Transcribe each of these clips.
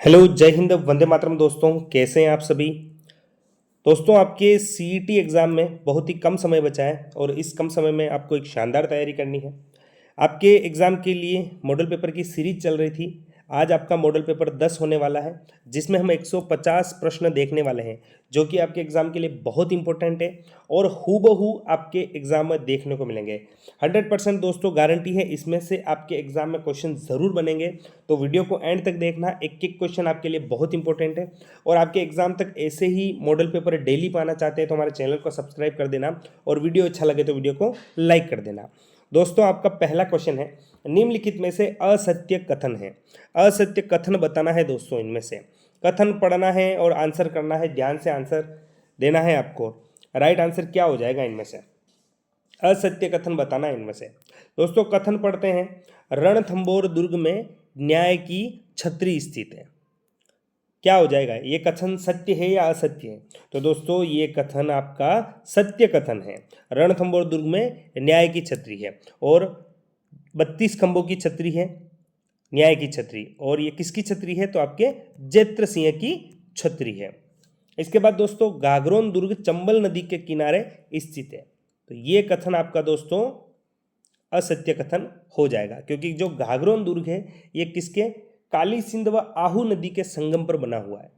Hello, जय हिंद, वंदे मातरम। दोस्तों कैसे हैं आप सभी। दोस्तों आपके सीईटी एग्ज़ाम में बहुत ही कम समय बचा है और इस कम समय में आपको एक शानदार तैयारी करनी है। आपके एग्ज़ाम के लिए मॉडल पेपर की सीरीज चल रही थी। आज आपका मॉडल पेपर 10 होने वाला है, जिसमें हम 150 प्रश्न देखने वाले हैं, जो कि आपके एग्ज़ाम के लिए बहुत इंपॉर्टेंट है और हूबहू आपके एग्ज़ाम में देखने को मिलेंगे। 100% दोस्तों गारंटी है इसमें से आपके एग्ज़ाम में क्वेश्चन ज़रूर बनेंगे। तो वीडियो को एंड तक देखना, एक एक क्वेश्चन आपके लिए बहुत इंपॉर्टेंट है। और आपके एग्ज़ाम तक ऐसे ही मॉडल पेपर डेली पाना चाहते हैं तो हमारे चैनल को सब्सक्राइब कर देना और वीडियो अच्छा लगे तो वीडियो को लाइक कर देना। दोस्तों आपका पहला क्वेश्चन है, निम्नलिखित में से असत्य कथन है। असत्य कथन बताना है दोस्तों। इनमें से कथन पढ़ना है और आंसर करना है, ध्यान से आंसर देना है आपको। राइट आंसर क्या हो जाएगा इनमें से? असत्य कथन बताना है इनमें से। दोस्तों कथन पढ़ते हैं, रणथंभौर दुर्ग में न्याय की छतरी स्थित है। क्या हो जाएगा? ये कथन सत्य है या असत्य है? तो दोस्तों ये कथन आपका सत्य कथन है। रणथंभौर दुर्ग में न्याय की छतरी है और 32 खंभों की छतरी है, न्याय की छतरी। और ये किसकी छतरी है? तो आपके जैत्र सिंह की छतरी है। इसके बाद दोस्तों गागरोन दुर्ग चंबल नदी के किनारे स्थित है। तो ये कथन आपका दोस्तों असत्य कथन हो जाएगा, क्योंकि जो घाघरोन दुर्ग है ये किसके? काली सिंध व आहू नदी के संगम पर बना हुआ है।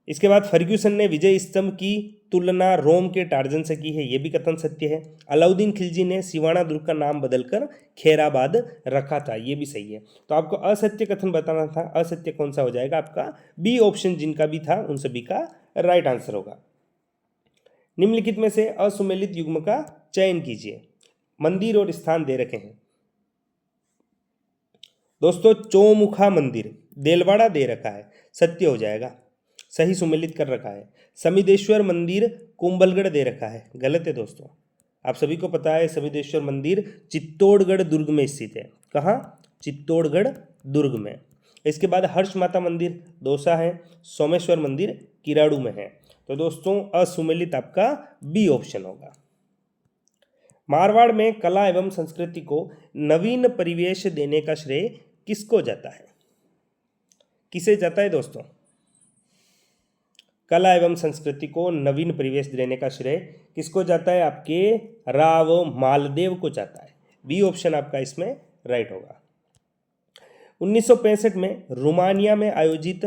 इसके बाद फर्ग्यूसन ने विजय स्तंभ की तुलना रोम के टार्जन से की है, यह भी कथन सत्य है। अलाउद्दीन खिलजी ने सिवाना दुर्ग का नाम बदलकर खैराबाद रखा था, यह भी सही है। तो आपको असत्य कथन बताना था। असत्य कौन सा हो जाएगा? आपका बी ऑप्शन जिनका भी था उन सभी का राइट आंसर होगा। निम्नलिखित में से असुमेलित युग्म का चयन कीजिए। मंदिर और स्थान दे रखे हैं दोस्तों। चौमुखा मंदिर देलवाड़ा दे रखा है, सत्य हो जाएगा, सही सुमेलित कर रखा है। समिदेश्वर मंदिर कुंभलगढ़ दे रखा है, गलत है दोस्तों। आप सभी को पता है समिदेश्वर मंदिर चित्तौड़गढ़ दुर्ग में स्थित है। कहाँ? चित्तौड़गढ़ दुर्ग में। इसके बाद हर्ष माता मंदिर दौसा है, सोमेश्वर मंदिर किराड़ू में है। तो दोस्तों असुमेलित आपका बी ऑप्शन होगा। मारवाड़ में कला एवं संस्कृति को नवीन परिवेश देने का श्रेय किसको जाता है? किसे जाता है दोस्तों? कला एवं संस्कृति को नवीन परिवेश देने का श्रेय किसको जाता है? आपके राव मालदेव को जाता है। बी ऑप्शन आपका इसमें राइट होगा। 1965 में रोमानिया में आयोजित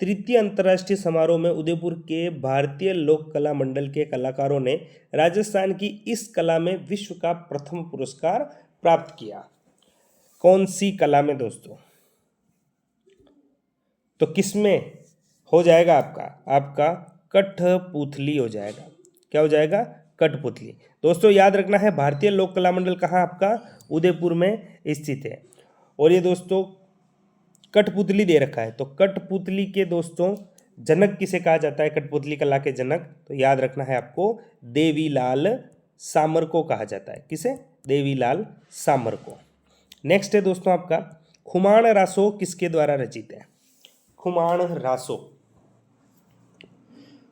तृतीय अंतर्राष्ट्रीय समारोह में उदयपुर के भारतीय लोक कला मंडल के कलाकारों ने राजस्थान की इस कला में विश्व का प्रथम पुरस्कार प्राप्त किया। कौन सी कला में दोस्तों? तो किसमें हो जाएगा आपका? आपका कठपुतली हो जाएगा। क्या हो जाएगा? कठपुतली। दोस्तों याद रखना है, भारतीय लोक कला मंडल कहाँ? आपका उदयपुर में स्थित है। और ये दोस्तों कठपुतली दे रखा है, तो कठपुतली के दोस्तों जनक किसे कहा जाता है? कठपुतली कला के जनक तो याद रखना है आपको, देवीलाल सामर को कहा जाता है। किसे? देवीलाल सामर को। नेक्स्ट है दोस्तों आपका, खुमान रासो किसके द्वारा रचित है? खुमान रासो।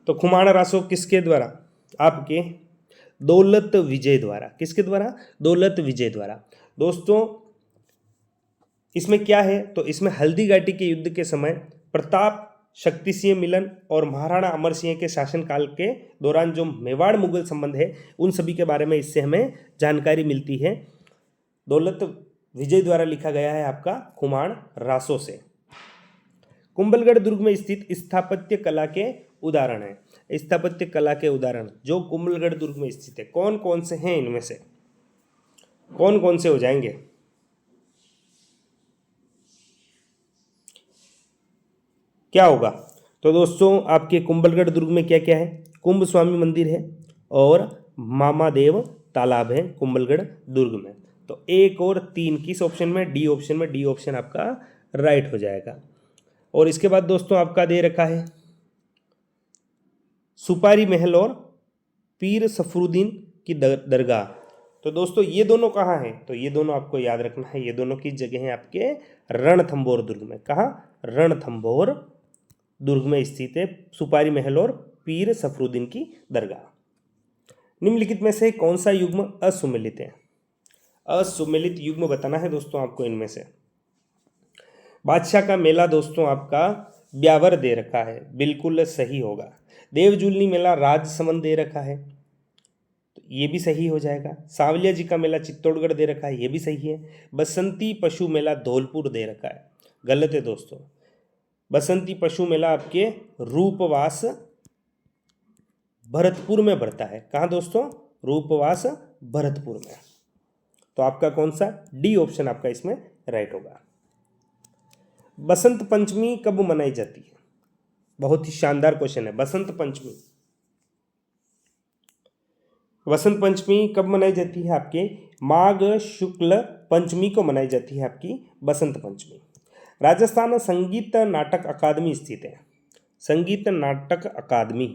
तो खुमान रासो किसके द्वारा? आपके दौलत विजय द्वारा। किसके द्वारा? दौलत विजय द्वारा। दोस्तों इसमें क्या है? तो इसमें हल्दी घाटी के युद्ध के समय प्रताप शक्ति सिंह मिलन और महाराणा अमर सिंह के शासनकाल के दौरान जो मेवाड़ मुगल संबंध है उन सभी के बारे में इससे हमें जानकारी मिलती है। दौलत विजय द्वारा लिखा गया है आपका खुमान रासो से। कुंभलगढ़ दुर्ग में स्थित स्थापत्य कला के उदाहरण है। स्थापत्य कला के उदाहरण जो कुंभलगढ़ दुर्ग में स्थित है कौन कौन से हैं? इनमें से कौन कौन से हो जाएंगे? क्या होगा? तो दोस्तों आपके कुंभलगढ़ दुर्ग में क्या क्या है? कुंभ स्वामी मंदिर है और मामादेव तालाब है कुंभलगढ़ दुर्ग में। तो एक और तीन किस ऑप्शन में? डी ऑप्शन में। डी ऑप्शन आपका राइट हो जाएगा। और इसके बाद दोस्तों आपका दे रखा है सुपारी महल और पीर सफरुद्दीन की दरगाह। तो दोस्तों ये दोनों कहाँ हैं? तो ये दोनों आपको याद रखना है, ये दोनों की जगह हैं आपके रणथंभौर दुर्ग में। कहाँ? रणथंभौर दुर्ग में स्थित है सुपारी महल और पीर सफरुद्दीन की दरगाह। निम्नलिखित में से कौन सा युग्म असुमेलित है? असुमेलित युग्म बताना है दोस्तों आपको इनमें से। बादशाह का मेला दोस्तों आपका ब्यावर दे रखा है, बिल्कुल सही होगा। देवजुलनी मेला राजसमंद दे रखा है, तो ये भी सही हो जाएगा। सांवलिया जी का मेला चित्तौड़गढ़ दे रखा है, ये भी सही है। बसंती पशु मेला धौलपुर दे रखा है, गलत है दोस्तों। बसंती पशु मेला आपके रूपवास भरतपुर में बढ़ता है। कहाँ दोस्तों? रूपवास भरतपुर में। तो आपका कौन सा? डी ऑप्शन आपका इसमें राइट होगा। बसंत पंचमी कब मनाई जाती है? बहुत ही शानदार क्वेश्चन है। बसंत पंचमी, बसंत पंचमी कब मनाई जाती है? आपके माघ शुक्ल पंचमी को मनाई जाती है आपकी बसंत पंचमी। राजस्थान संगीत नाटक अकादमी स्थित है। संगीत नाटक अकादमी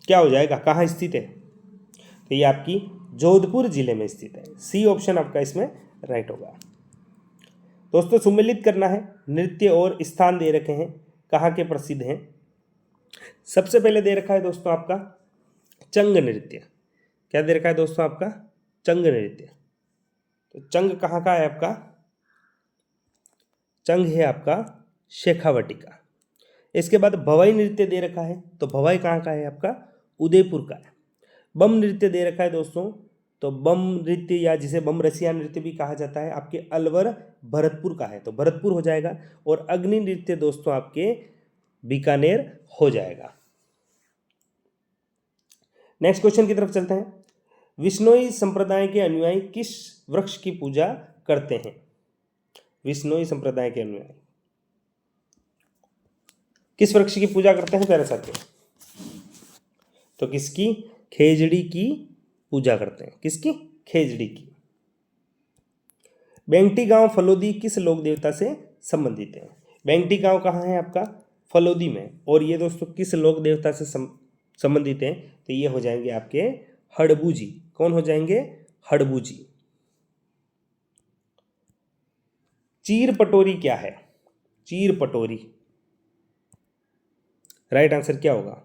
क्या हो जाएगा? कहाँ स्थित है? तो ये आपकी जोधपुर जिले में स्थित है। सी ऑप्शन आपका इसमें राइट होगा। दोस्तों सुमेलित करना है। नृत्य और स्थान दे रखे हैं, कहाँ के प्रसिद्ध हैं। सबसे पहले दे रखा है दोस्तों आपका चंग नृत्य। क्या दे रखा है दोस्तों आपका? चंग नृत्य। तो चंग कहाँ का है आपका? चंग है आपका शेखावटी का। इसके बाद भवाई नृत्य दे रखा है, तो भवाई कहाँ का है आपका? उदयपुर का है। बम नृत्य दे रखा है दोस्तों, तो बम नृत्य या जिसे बम रसिया नृत्य भी कहा जाता है आपके अलवर भरतपुर का है, तो भरतपुर हो जाएगा। और अग्नि नृत्य दोस्तों आपके बीकानेर हो जाएगा। नेक्स्ट क्वेश्चन की तरफ चलते हैं। विश्नोई संप्रदाय के अनुयायी किस वृक्ष की पूजा करते हैं? विश्नोई संप्रदाय के अनुयायी किस वृक्ष की पूजा करते हैं प्यारे साथियों? तो किसकी? खेजड़ी की पूजा करते हैं। किसकी? खेजड़ी की। बेंगटी गांव फलोदी किस लोक देवता से संबंधित है? बेंगटी गांव कहाँ है आपका? फलोदी में। और ये दोस्तों किस लोक देवता से संबंधित हैं? तो ये हो जाएंगे आपके हड़बू जी। कौन हो जाएंगे? हड़बू जी। चीर पटोरी क्या है? चीर पटोरी राइट आंसर क्या होगा?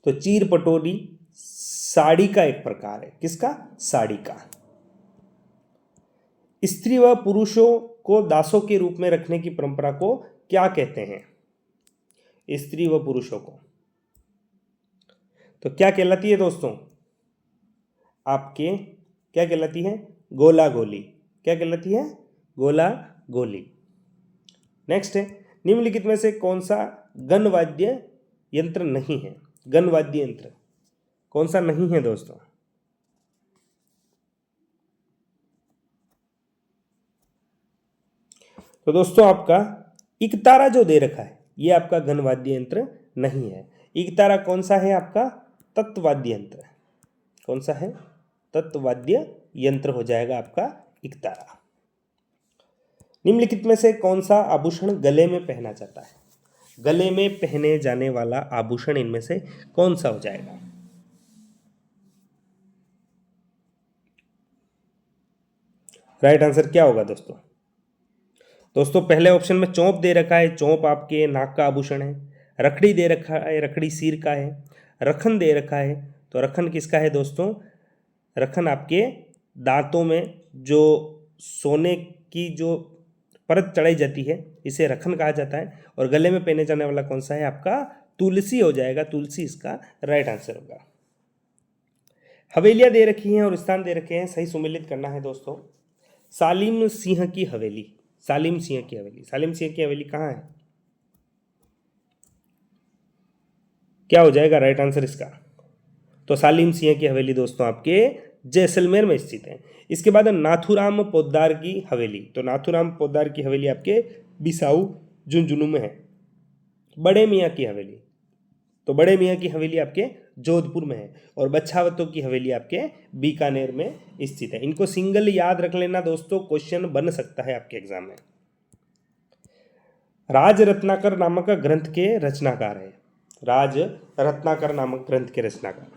तो चीर पटोरी साड़ी का एक प्रकार है। किसका? साड़ी का। स्त्री व पुरुषों को दासों के रूप में रखने की परंपरा को क्या कहते हैं? स्त्री व पुरुषों को तो क्या कहलाती है दोस्तों? आपके क्या कहलाती है? गोला गोली। क्या कहलाती है? गोला गोली। नेक्स्ट है, निम्नलिखित में से कौन सा गणवाद्य यंत्र नहीं है? गणवाद्य यंत्र कौन सा नहीं है दोस्तों? तो दोस्तों आपका इकतारा जो दे रखा है ये आपका गणवाद्य यंत्र नहीं है। इकतारा कौन सा है आपका? तत्वाद्य यंत्र। कौन सा है? तत्वाद्य यंत्र हो जाएगा आपका इकतारा। निम्नलिखित में से कौन सा आभूषण गले में पहना जाता है? गले में पहने जाने वाला आभूषण इनमें से कौन सा हो जाएगा? राइट आंसर क्या होगा दोस्तों? दोस्तों पहले ऑप्शन में चौंप दे रखा है, चौंप आपके नाक का आभूषण है। रखड़ी दे रखा है, रखड़ी सिर का है। रखन दे रखा है, तो रखन किसका है दोस्तों? रखन आपके दांतों में जो सोने की जो परत चढ़ाई जाती है इसे रखन कहा जाता है। और गले में पहने जाने वाला कौन सा है आपका? तुलसी हो जाएगा। तुलसी इसका राइट आंसर होगा। हवेलियां दे रखी हैं और स्थान दे रखे हैं, सही सुमेलित करना है दोस्तों। सालिम सिंह की हवेली। सालिम सिंह की हवेली। सालिम सिंह की हवेली कहाँ है? क्या हो जाएगा राइट आंसर इसका? तो सालिम सिंह की हवेली दोस्तों आपके जैसलमेर में स्थित है। इसके बाद नाथूराम पोद्दार की हवेली। तो नाथूराम पोद्दार की हवेली आपके बिसाऊ झुंझुनू में है। बड़े मियाँ की हवेली, तो बड़े मियाँ की हवेली आपके जोधपुर में है। और बच्छावतों की हवेली आपके बीकानेर में स्थित है। इनको सिंगल याद रख लेना दोस्तों, क्वेश्चन बन सकता है आपके एग्जाम में। राज रत्नाकर नामक ग्रंथ के रचनाकार है। राज रत्नाकर नामक ग्रंथ के रचनाकार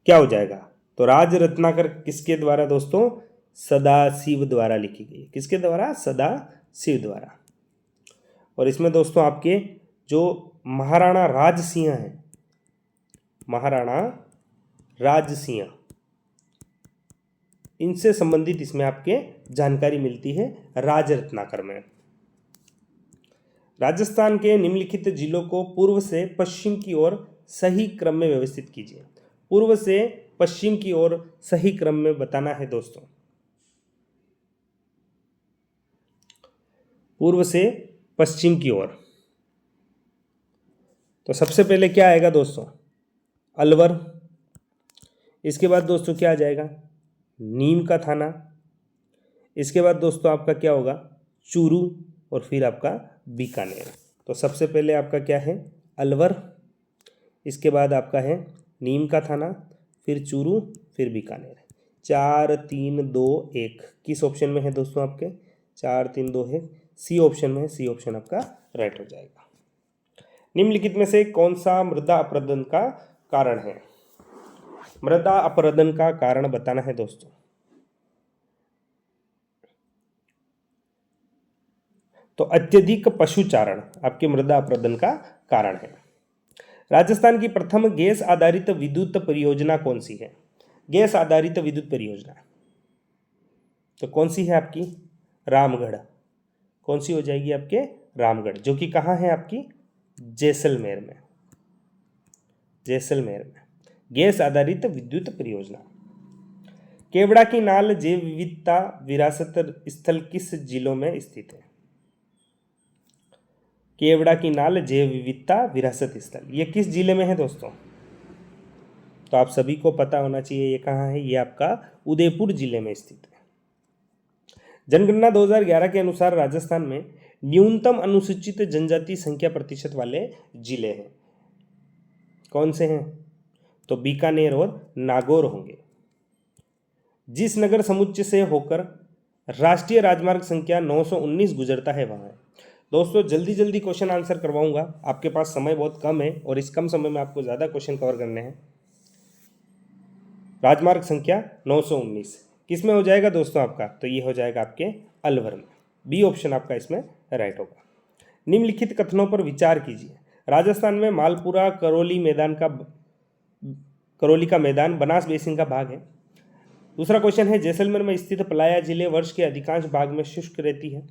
क्या हो जाएगा? तो राज रत्नाकर किसके द्वारा दोस्तों? सदाशिव द्वारा लिखी गई। किसके द्वारा? सदाशिव द्वारा। और इसमें दोस्तों आपके जो महाराणा राज सिंह हैं, महाराणा राज सिंह, इनसे संबंधित इसमें आपके जानकारी मिलती है राज रत्नाकर में। राजस्थान के निम्नलिखित जिलों को पूर्व से पश्चिम की ओर सही क्रम में व्यवस्थित कीजिए। पूर्व से पश्चिम की ओर सही क्रम में बताना है दोस्तों। पूर्व से पश्चिम की ओर, तो सबसे पहले क्या आएगा दोस्तों? अलवर। इसके बाद दोस्तों क्या आ जाएगा? नीम का थाना। इसके बाद दोस्तों आपका क्या होगा? चूरू, और फिर आपका बीकानेर। तो सबसे पहले आपका क्या है? अलवर, इसके बाद आपका है नीम का थाना, फिर चूरू, फिर बीकानेर। 4 3 2 1 किस ऑप्शन में है दोस्तों आपके? 4 3 2 1 सी ऑप्शन में है। सी ऑप्शन आपका राइट हो जाएगा। निम्नलिखित में से कौन सा मृदा अपरदन का कारण है? मृदा अपरदन का कारण बताना है दोस्तों। तो अत्यधिक पशुचारण आपके मृदा अपरदन का कारण है। राजस्थान की प्रथम गैस आधारित विद्युत परियोजना कौन सी है? गैस आधारित विद्युत परियोजना तो कौन सी है आपकी? रामगढ़। कौन सी हो जाएगी आपके? रामगढ़, जो कि कहाँ है आपकी? जैसलमेर में। जैसलमेर में गैस आधारित विद्युत परियोजना। केवड़ा की नाल जैव विविधता विरासत स्थल किस जिलों में स्थित है? केवड़ा की नाल जैव विविधता विरासत स्थल, ये किस जिले में है दोस्तों? तो आप सभी को पता होना चाहिए ये कहाँ है। ये आपका उदयपुर जिले में स्थित है। जनगणना 2011 के अनुसार राजस्थान में न्यूनतम अनुसूचित जनजाति संख्या प्रतिशत वाले जिले हैं। कौन से हैं? तो बीकानेर और नागौर होंगे। जिस नगर समुच्चय से होकर राष्ट्रीय राजमार्ग संख्या 919 गुजरता है वहाँ है। दोस्तों जल्दी जल्दी क्वेश्चन आंसर करवाऊंगा, आपके पास समय बहुत कम है और इस कम समय में आपको ज़्यादा क्वेश्चन कवर करने हैं। राजमार्ग संख्या 919 किस में हो जाएगा दोस्तों आपका? तो ये हो जाएगा आपके अलवर में। बी ऑप्शन आपका इसमें राइट होगा। निम्नलिखित कथनों पर विचार कीजिए। राजस्थान में मालपुरा करौली का मैदान बनास बेसिन का भाग है। दूसरा क्वेश्चन है जैसलमेर में स्थित पलाया जिले वर्ष के अधिकांश भाग में शुष्क रहती है।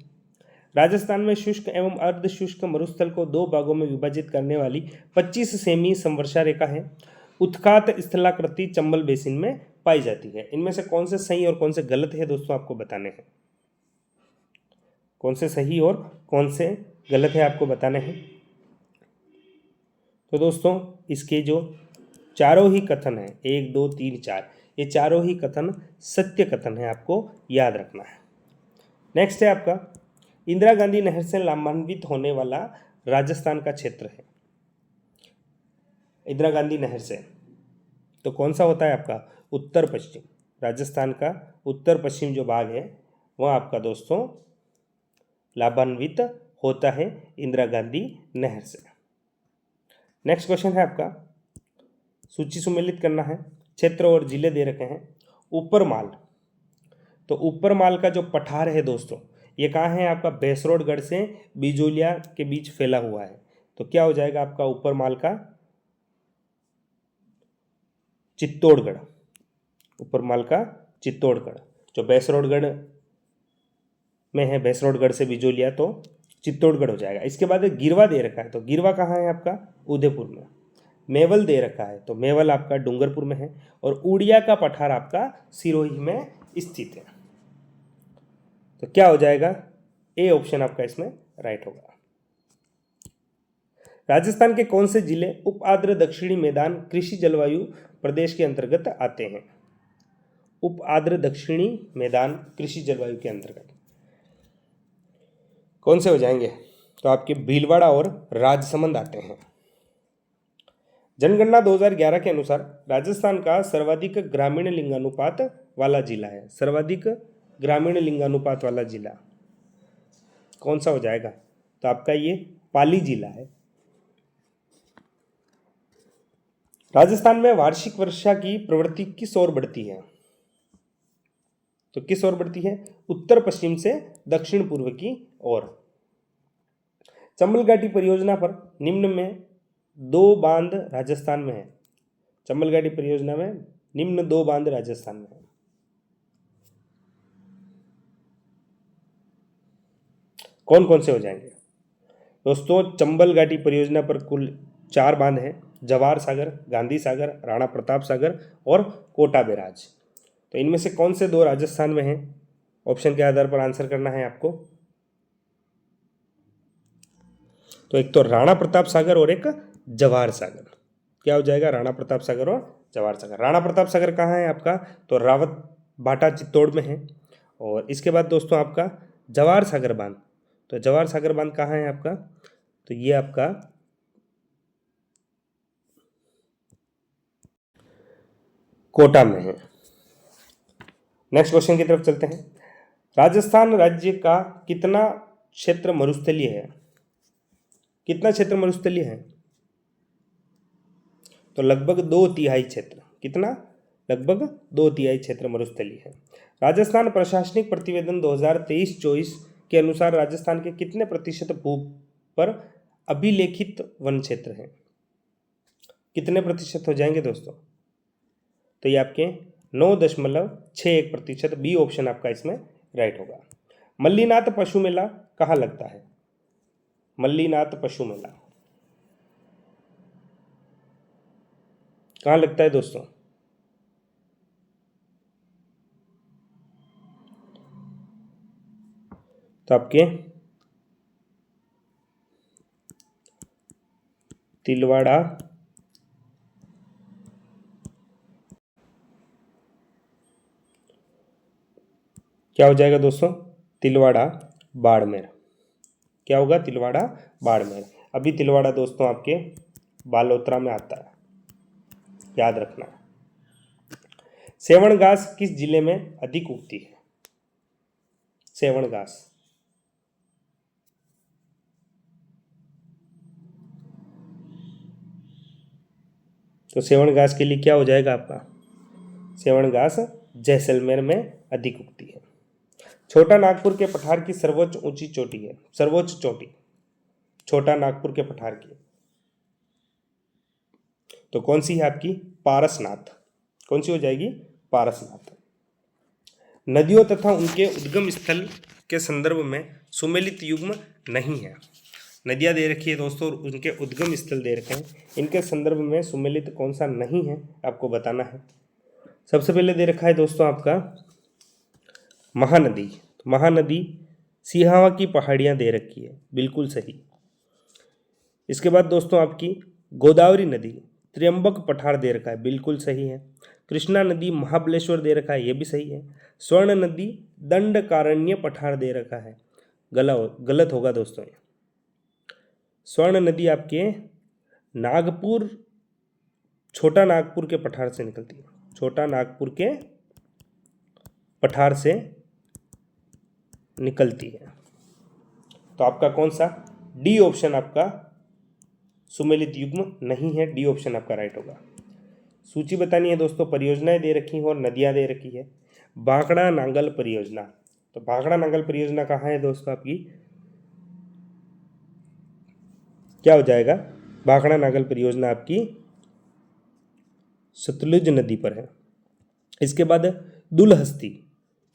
राजस्थान में शुष्क एवं अर्ध शुष्क मरुस्थल को 2 भागों में विभाजित करने वाली 25 सेमी समवर्षा रेखा है। उत्खात स्थलाकृति चंबल बेसिन में पाई जाती है। इनमें से कौन से सही और कौन से गलत है दोस्तों आपको बताने हैं। कौन से सही और कौन से गलत है आपको बताने हैं। तो दोस्तों इसके जो चारों ही कथन है 1 2 3 4, ये चारों ही कथन सत्य कथन है, आपको याद रखना है। नेक्स्ट है आपका इंदिरा गांधी नहर से लाभान्वित होने वाला राजस्थान का क्षेत्र है। इंदिरा गांधी नहर से तो कौन सा होता है आपका? उत्तर पश्चिम। राजस्थान का उत्तर पश्चिम जो भाग है वह आपका दोस्तों लाभान्वित होता है इंदिरा गांधी नहर से। नेक्स्ट क्वेश्चन है आपका, सूची सुमेलित करना है। क्षेत्र और जिले दे रखे हैं। ऊपर माल, तो ऊपर माल का जो पठार है दोस्तों ये कहाँ है आपका? भैंसरोडगढ़ से बिजोलिया के बीच फैला हुआ है। तो क्या हो जाएगा आपका ऊपर माल का? चित्तौड़गढ़। ऊपर माल का चित्तौड़गढ़ जो भैंसरोडगढ़ में है, भैंसरोडगढ़ से बिजोलिया, तो चित्तौड़गढ़ हो जाएगा। इसके बाद गिरवा दे रखा है, तो गिरवा कहाँ है आपका? उदयपुर में। मेवल दे रखा है, तो मेवल आपका डूंगरपुर में है। और उड़िया का पठार आपका सिरोही में स्थित है। तो क्या हो जाएगा? ए ऑप्शन आपका इसमें राइट होगा। राजस्थान के कौन से जिले उप आर्द्र दक्षिणी मैदान कृषि जलवायु प्रदेश के अंतर्गत आते हैं? उप आर्द्र दक्षिणी मैदान कृषि जलवायु के अंतर्गत कौन से हो जाएंगे? तो आपके भीलवाड़ा और राजसमंद आते हैं। जनगणना 2011 के अनुसार राजस्थान का सर्वाधिक ग्रामीण लिंगानुपात वाला जिला है। सर्वाधिक ग्रामीण लिंगानुपात वाला जिला कौन सा हो जाएगा? तो आपका ये पाली जिला है। राजस्थान में वार्षिक वर्षा की प्रवृत्ति किस ओर बढ़ती है? तो किस ओर बढ़ती है? उत्तर पश्चिम से दक्षिण पूर्व की ओर। चंबल घाटी परियोजना पर निम्न में दो बांध राजस्थान में है। चंबल घाटी परियोजना में निम्न दो बांध राजस्थान में है। कौन कौन से हो जाएंगे दोस्तों? चंबल घाटी परियोजना पर कुल 4 बांध हैं, जवाहर सागर, गांधी सागर, राणा प्रताप सागर और कोटा बैराज। तो इनमें से कौन से 2 राजस्थान में हैं? ऑप्शन के आधार पर आंसर करना है आपको। तो एक तो राणा प्रताप सागर और एक जवाहर सागर। क्या हो जाएगा? राणा प्रताप सागर और जवाहर सागर। राणा प्रताप सागर कहाँ है आपका? तो रावत बाटा चित्तौड़ में है। और इसके बाद दोस्तों आपका जवाहर सागर बांध। तो जवाहर सागर बांध कहाँ है आपका? तो ये आपका कोटा में है। नेक्स्ट क्वेश्चन की तरफ चलते हैं। राजस्थान राज्य का कितना क्षेत्र मरुस्थलीय है? कितना क्षेत्र मरुस्थलीय है? तो लगभग 2/3 क्षेत्र। कितना? लगभग 2/3 क्षेत्र मरुस्थलीय है। राजस्थान प्रशासनिक प्रतिवेदन 2023-24 के अनुसार राजस्थान के कितने प्रतिशत भू पर अभिलेखित वन क्षेत्र हैं? कितने प्रतिशत हो जाएंगे दोस्तों? तो ये आपके 9.61%। बी ऑप्शन आपका इसमें राइट होगा। मल्लीनाथ पशु मेला कहाँ लगता है? मल्लीनाथ पशु मेला कहाँ लगता है दोस्तों? तो आपके तिलवाड़ा क्या हो जाएगा दोस्तों? तिलवाड़ा बाड़मेर। क्या होगा? तिलवाड़ा बाड़मेर। अभी तिलवाड़ा दोस्तों आपके बालोतरा में आता है, याद रखना। सेवण घास किस जिले में अधिक उगती है? सेवण घास तो सेवण घास के लिए क्या हो जाएगा आपका? सेवण घास जैसलमेर में अधिक उगती है। छोटा नागपुर के पठार की सर्वोच्च ऊंची चोटी है। सर्वोच्च चोटी छोटा नागपुर के पठार की तो कौन सी है आपकी? पारसनाथ। कौन सी हो जाएगी? पारसनाथ। नदियों तथा उनके उद्गम स्थल के संदर्भ में सुमेलित युग्म नहीं है। नदियाँ दे रखी है दोस्तों और उनके उद्गम स्थल दे रखे हैं। इनके संदर्भ में सुमेलित कौन सा नहीं है आपको बताना है। सबसे पहले दे रखा है दोस्तों आपका महानदी। तो महानदी सिहावा की पहाड़ियाँ दे रखी है, बिल्कुल सही। इसके बाद दोस्तों आपकी गोदावरी नदी त्र्यंबक पठार दे रखा है, बिल्कुल सही है। कृष्णा नदी महाबलेश्वर दे रखा है, ये भी सही है। स्वर्ण नदी दंडकारण्य पठार दे रखा है, गलत होगा दोस्तों। स्वर्ण नदी आपके नागपुर छोटा नागपुर के पठार से निकलती है। छोटा नागपुर के पठार से निकलती है। तो आपका कौन सा? डी ऑप्शन आपका सुमेलित युग्म नहीं है। डी ऑप्शन आपका राइट होगा। सूची बतानी है दोस्तों। परियोजनाएं दे रखी हैं और नदियां दे रखी है। भाखड़ा नांगल परियोजना। तो भाखड़ा नांगल परियोजना कहाँ है दोस्तों आपकी? क्या हो जाएगा? भाखड़ा नांगल परियोजना आपकी सतलुज नदी पर है। इसके बाद दुलहस्ती।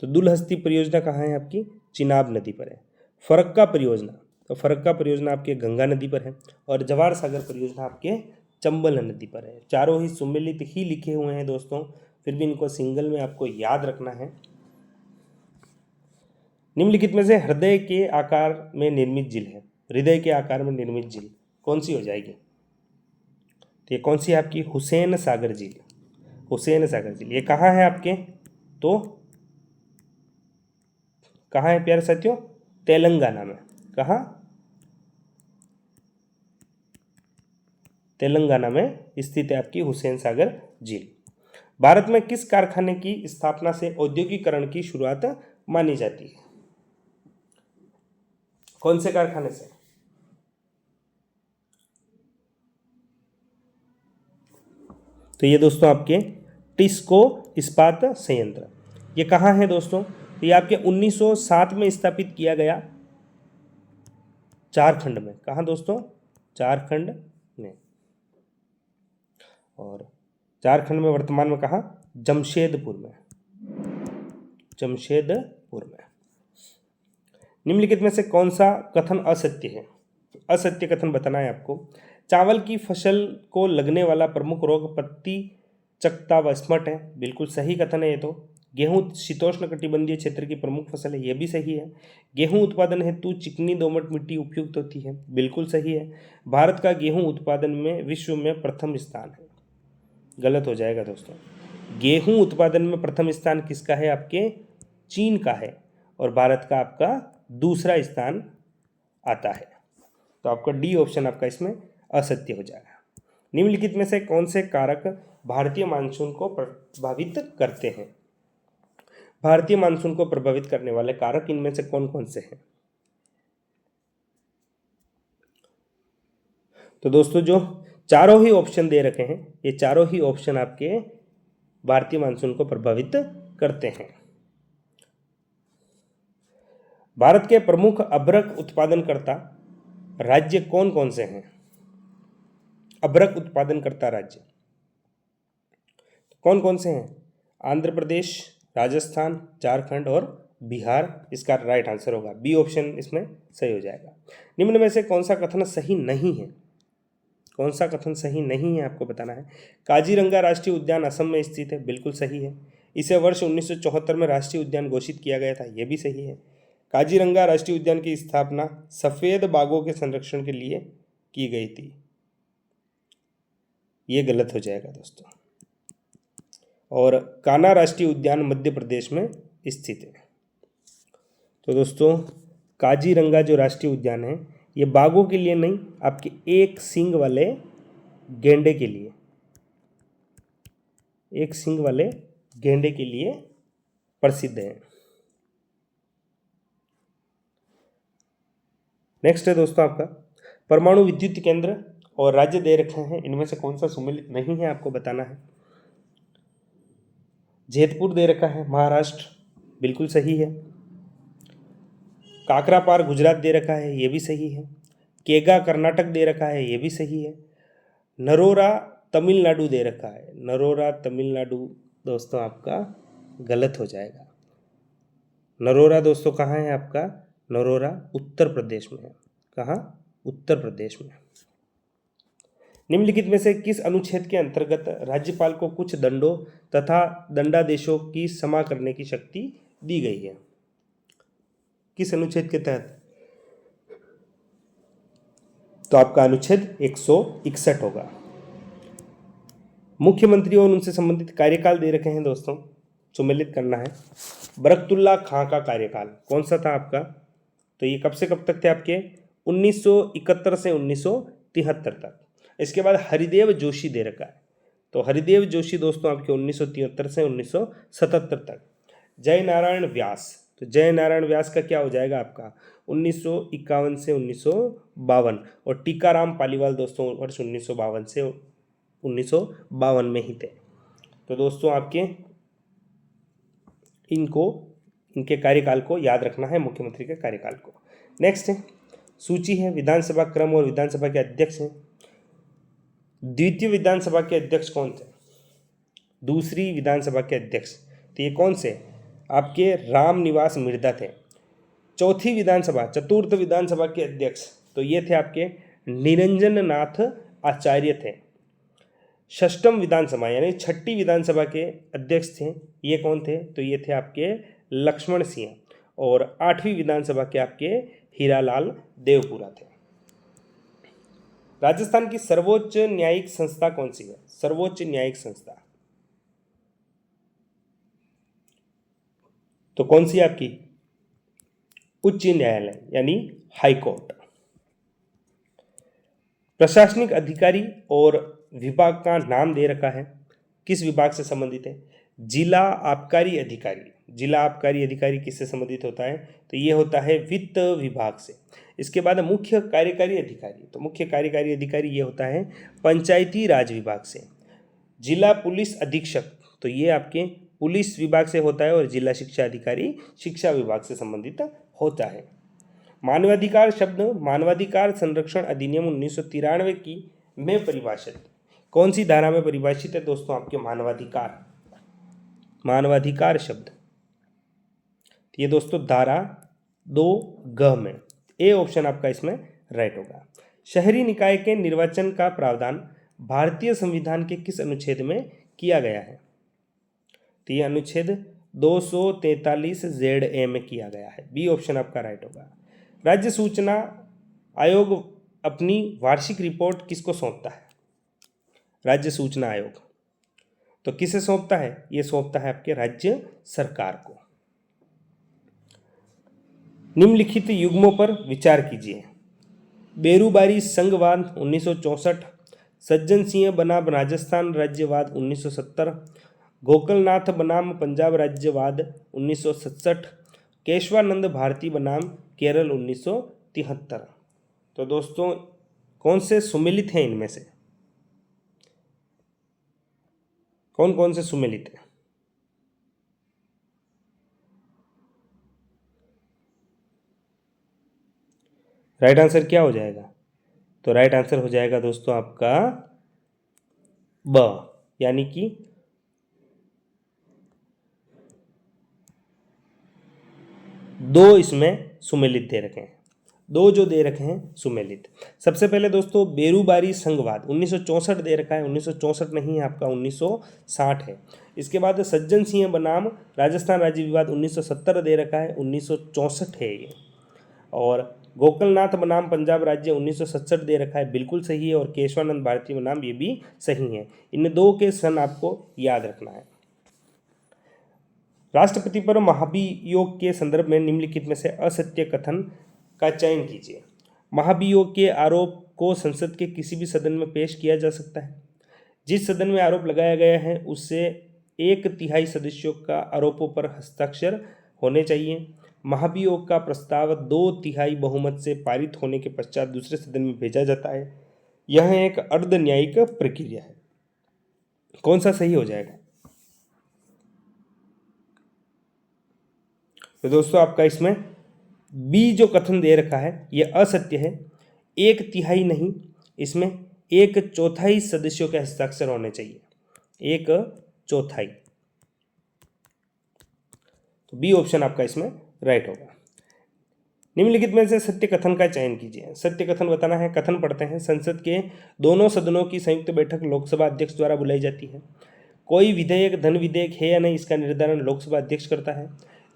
तो दुलहस्ती परियोजना कहाँ है आपकी? चिनाब नदी पर है। फरक्का परियोजना। तो फरक्का परियोजना आपके गंगा नदी पर है। और जवाहर सागर परियोजना आपके चंबल नदी पर है। चारों ही सुमेलित ही लिखे हुए हैं दोस्तों, फिर भी इनको सिंगल में आपको याद रखना है। निम्नलिखित में से हृदय के आकार में निर्मित झील है। हृदय के आकार में निर्मित झील कौन सी हो जाएगी? तो ये कौन सी है आपकी? हुसैन सागर झील। हुसैन सागर झील ये कहाँ है आपके? तो कहाँ है प्यारे साथियों? तेलंगाना में। कहाँ? तेलंगाना में स्थित है आपकी हुसैन सागर झील। भारत में किस कारखाने की स्थापना से औद्योगिकरण की शुरुआत मानी जाती है? कौन से कारखाने से? तो ये दोस्तों आपके टिस्को इस्पात संयंत्र। ये कहाँ है दोस्तों? ये आपके 1907 में स्थापित किया गया झारखंड में। कहाँ दोस्तों? झारखंड में। और झारखंड में वर्तमान में कहाँ? जमशेदपुर में। जमशेदपुर में। निम्नलिखित में से कौन सा कथन असत्य है? असत्य कथन बताना है आपको। चावल की फसल को लगने वाला प्रमुख रोग पत्ती चकता व स्मट है, बिल्कुल सही कथन है ये तो। गेहूं शीतोष्ण कटिबंधीय क्षेत्र की प्रमुख फसल है, ये भी सही है। गेहूं उत्पादन हेतु चिकनी दोमट मिट्टी उपयुक्त होती है, बिल्कुल सही है। भारत का गेहूं उत्पादन में विश्व में प्रथम स्थान है, गलत हो जाएगा दोस्तों। गेहूं उत्पादन में प्रथम स्थान किसका है? आपके चीन का है, और भारत का आपका दूसरा स्थान आता है। तो आपका डी ऑप्शन आपका इसमें असत्य हो जाएगा। निम्नलिखित में से कौन से कारक भारतीय मानसून को प्रभावित करते हैं? भारतीय मानसून को प्रभावित करने वाले कारक इनमें से कौन कौन से हैं? तो दोस्तों जो चारों ही ऑप्शन दे रखे हैं, ये चारों ही ऑप्शन आपके भारतीय मानसून को प्रभावित करते हैं। भारत के प्रमुख अभ्रक उत्पादनकर्ता राज्य कौन कौन से हैं? अभ्रक उत्पादनकर्ता राज्य कौन कौन से हैं? आंध्र प्रदेश, राजस्थान, झारखंड और बिहार इसका राइट आंसर होगा। बी ऑप्शन इसमें सही हो जाएगा। निम्न में से कौन सा कथन सही नहीं है? कौन सा कथन सही नहीं है आपको बताना है। काजीरंगा राष्ट्रीय उद्यान असम में स्थित है, बिल्कुल सही है। इसे वर्ष 1974 में राष्ट्रीय उद्यान घोषित किया गया था, यह भी सही है। काजीरंगा राष्ट्रीय उद्यान की स्थापना सफेद बाघों के संरक्षण के लिए की गई थी, ये गलत हो जाएगा दोस्तों। और कान्हा राष्ट्रीय उद्यान मध्य प्रदेश में स्थित है। तो दोस्तों काजीरंगा जो राष्ट्रीय उद्यान है ये बाघों के लिए नहीं, आपके एक सींग वाले गेंडे के लिए, एक सींग वाले गेंडे के लिए प्रसिद्ध है। नेक्स्ट है दोस्तों आपका परमाणु विद्युत केंद्र और राज्य दे रखे हैं, इनमें से कौन सा सुमेलित नहीं है आपको बताना है। जैतपुर दे रखा है महाराष्ट्र, बिल्कुल सही है। काकरापार गुजरात दे रखा है, ये भी सही है। केगा कर्नाटक दे रखा है, ये भी सही है। नरोरा तमिलनाडु दे रखा है, नरोरा तमिलनाडु दोस्तों आपका गलत हो जाएगा। नरोरा दोस्तों कहाँ है आपका? नरोरा उत्तर प्रदेश में है। कहाँ? उत्तर प्रदेश में। निम्नलिखित में से किस अनुच्छेद के अंतर्गत राज्यपाल को कुछ दंडों तथा दंडादेशों की क्षमा करने की शक्ति दी गई है? किस अनुच्छेद के तहत? तो आपका अनुच्छेद 161 होगा। मुख्यमंत्री और उनसे संबंधित कार्यकाल दे रखे हैं दोस्तों, सुमेलित करना है। बरकतुल्ला खां का कार्यकाल कौन सा था आपका? तो ये कब से कब तक थे आपके? 1971 से 1973 तक। इसके बाद हरिदेव जोशी दे रखा है, तो हरिदेव जोशी दोस्तों आपके 1973 से 1977 तक। जय नारायण व्यास, तो जय नारायण व्यास का क्या हो जाएगा आपका? 1951 से 1952। और टीकाराम पालीवाल दोस्तों वर्ष 1952 से 1952 में ही थे। तो दोस्तों आपके इनके कार्यकाल को याद रखना है, मुख्यमंत्री के कार्यकाल को। नेक्स्ट है सूची है विधानसभा क्रम और विधानसभा के अध्यक्ष हैं। द्वितीय विधानसभा के अध्यक्ष कौन थे? दूसरी विधानसभा के अध्यक्ष तो ये कौन से? आपके राम निवास मिर्धा थे। चौथी विधानसभा चतुर्थ विधानसभा के अध्यक्ष तो ये थे आपके निरंजन नाथ आचार्य थे। षष्ठम विधानसभा यानी छठी विधानसभा के अध्यक्ष थे, ये कौन थे? तो ये थे आपके लक्ष्मण सिंह। और आठवीं विधानसभा के आपके हीरालाल देवपुरा थे। राजस्थान की सर्वोच्च न्यायिक संस्था कौन सी है? सर्वोच्च न्यायिक संस्था तो कौन सी है आपकी? उच्च न्यायालय यानी हाई कोर्ट। प्रशासनिक अधिकारी और विभाग का नाम दे रखा है, किस विभाग से संबंधित है? जिला आबकारी अधिकारी। जिला आबकारी अधिकारी किससे संबंधित होता है? तो ये होता है वित्त विभाग से। इसके बाद मुख्य कार्यकारी अधिकारी, तो मुख्य कार्यकारी अधिकारी ये होता है पंचायती राज विभाग से। जिला पुलिस अधीक्षक तो ये आपके पुलिस विभाग से होता है, और जिला शिक्षा अधिकारी शिक्षा विभाग से संबंधित होता है। मानवाधिकार शब्द मानवाधिकार संरक्षण अधिनियम 1993 की में परिभाषित कौन सी धारा में परिभाषित है दोस्तों? आपके मानवाधिकार शब्द ये दोस्तों धारा 2 में। ए ऑप्शन आपका इसमें राइट होगा। शहरी निकाय के निर्वाचन का प्रावधान भारतीय संविधान के किस अनुच्छेद में किया गया है? तो ये अनुच्छेद 243 ZA में किया गया है। बी ऑप्शन आपका राइट होगा। राज्य सूचना आयोग अपनी वार्षिक रिपोर्ट किसको सौंपता है? राज्य सूचना आयोग तो किसे सौंपता है? ये सौंपता है आपके राज्य सरकार को। निम्नलिखित युग्मों पर विचार कीजिए। बेरूबारी संघवाद 1964, सज्जन सिंह बनाम राजस्थान राज्यवाद 1970, गोकलनाथ बनाम पंजाब राज्यवाद 1967, केशवानंद भारती बनाम केरल 1973। तो दोस्तों कौन से सुमेलित हैं इनमें से? कौन कौन से सुमेलित हैं? राइट आंसर क्या हो जाएगा? तो राइट आंसर हो जाएगा दोस्तों आपका ब, यानी कि दो इसमें सुमेलित दे रखे हैं। दो जो दे रखे हैं सुमेलित। सबसे पहले दोस्तों बेरूबारी संघवाद 1964 दे रखा है, 1964 नहीं है आपका 1960 है। इसके बाद सज्जन सिंह बनाम राजस्थान राज्य विवाद 1970 दे रखा है, 1964 है ये। और गोकलनाथ बनाम पंजाब राज्य 1967 दे रखा है, बिल्कुल सही है। और केशवानंद भारती बनाम ये भी सही है। इन दो के सन आपको याद रखना है। राष्ट्रपति पर महाभियोग के संदर्भ में निम्नलिखित में से असत्य कथन का चयन कीजिए। महाभियोग के आरोप को संसद के किसी भी सदन में पेश किया जा सकता है। जिस सदन में आरोप लगाया गया है उससे 1/3 सदस्यों का आरोपों पर हस्ताक्षर होने चाहिए। महाभियोग का प्रस्ताव 2/3 बहुमत से पारित होने के पश्चात दूसरे सदन में भेजा जाता है। यह एक अर्ध न्यायिक प्रक्रिया है। कौन सा सही हो जाएगा? तो दोस्तों आपका इसमें बी जो कथन दे रखा है ये असत्य है। 1/3 नहीं, इसमें 1/4 सदस्यों के हस्ताक्षर होने चाहिए। 1/4। तो बी ऑप्शन आपका इसमें राइट होगा। निम्नलिखित में से सत्य कथन का चयन कीजिए। सत्य कथन बताना है। कथन पढ़ते हैं। संसद के दोनों सदनों की संयुक्त बैठक लोकसभा अध्यक्ष द्वारा बुलाई जाती है। कोई विधेयक धन विधेयक है या नहीं इसका निर्धारण लोकसभा अध्यक्ष करता है।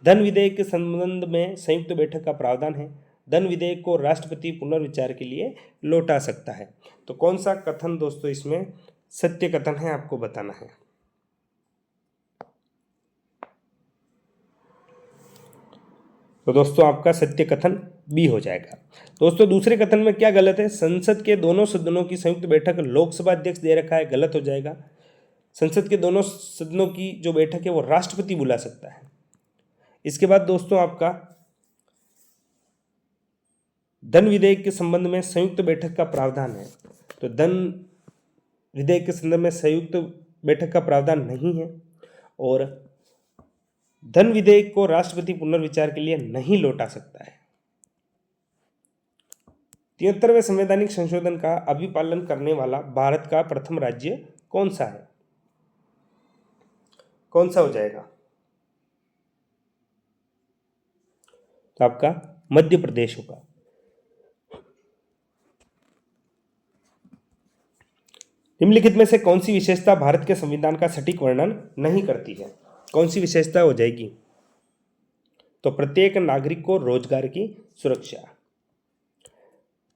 धन विधेयक के संबंध में संयुक्त बैठक का प्रावधान है। धन विधेयक को राष्ट्रपति पुनर्विचार के लिए लौटा सकता है। तो कौन सा कथन दोस्तों इसमें सत्य कथन है आपको बताना है। तो दोस्तों आपका सत्य कथन बी हो जाएगा। दोस्तों दूसरे कथन में क्या गलत है? संसद के दोनों सदनों की संयुक्त बैठक लोकसभा अध्यक्ष दे रखा है, गलत हो जाएगा। संसद के दोनों सदनों की जो बैठक है वो राष्ट्रपति बुला सकता है। इसके बाद दोस्तों आपका धन विधेयक के संबंध में संयुक्त बैठक का प्रावधान है। तो धन विधेयक के संदर्भ में संयुक्त बैठक का प्रावधान नहीं है। और धन विधेयक को राष्ट्रपति पुनर्विचार के लिए नहीं लौटा सकता है। 73वें संवैधानिक संशोधन का अभिपालन करने वाला भारत का प्रथम राज्य कौन सा है? कौन सा हो जाएगा? तो आपका मध्य प्रदेश होगा। निम्नलिखित में से कौन सी विशेषता भारत के संविधान का सटीक वर्णन नहीं करती है? कौन सी विशेषता हो जाएगी? तो प्रत्येक नागरिक को रोजगार की सुरक्षा।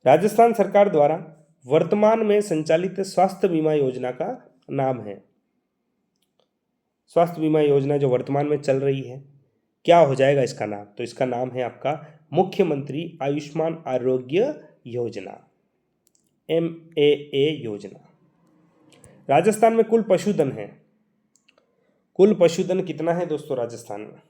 राजस्थान सरकार द्वारा वर्तमान में संचालित स्वास्थ्य बीमा योजना का नाम है। स्वास्थ्य बीमा योजना जो वर्तमान में चल रही है क्या हो जाएगा इसका नाम? तो इसका नाम है आपका मुख्यमंत्री आयुष्मान आरोग्य योजना, MAA योजना। राजस्थान में कुल पशुधन है। कुल पशुधन कितना है दोस्तों राजस्थान में?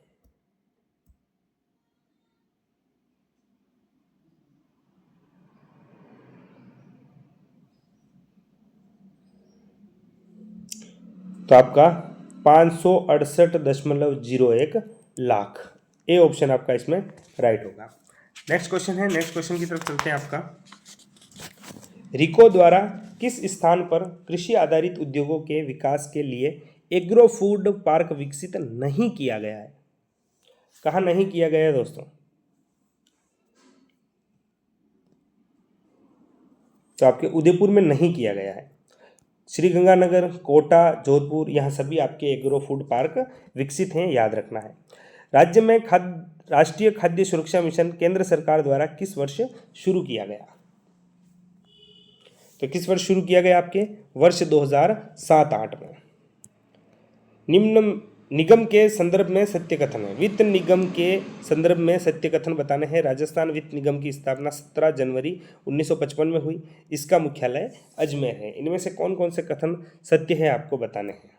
तो आपका 568.01 लाख। ए ऑप्शन आपका इसमें राइट होगा। नेक्स्ट क्वेश्चन है, नेक्स्ट क्वेश्चन की तरफ चलते हैं आपका। रिको द्वारा किस स्थान पर कृषि आधारित उद्योगों के विकास के लिए एग्रो फूड पार्क विकसित नहीं किया गया है? कहाँ नहीं किया गया है दोस्तों? तो आपके उदयपुर में नहीं किया गया है। श्रीगंगानगर, कोटा, जोधपुर, यहाँ सभी आपके एग्रो फूड पार्क विकसित हैं, याद रखना है। राज्य में राष्ट्रीय खाद्य सुरक्षा मिशन केंद्र सरकार द्वारा किस वर्ष शुरू किया गया? तो किस वर्ष शुरू किया गया? आपके वर्ष 2007-8 में। निम्न निगम के संदर्भ में सत्य कथन है। वित्त निगम के संदर्भ में सत्य कथन बताने हैं। राजस्थान वित्त निगम की स्थापना 17 जनवरी 1955 में हुई। इसका मुख्यालय अजमेर है। इनमें से कौन कौन से कथन सत्य है आपको बताने हैं।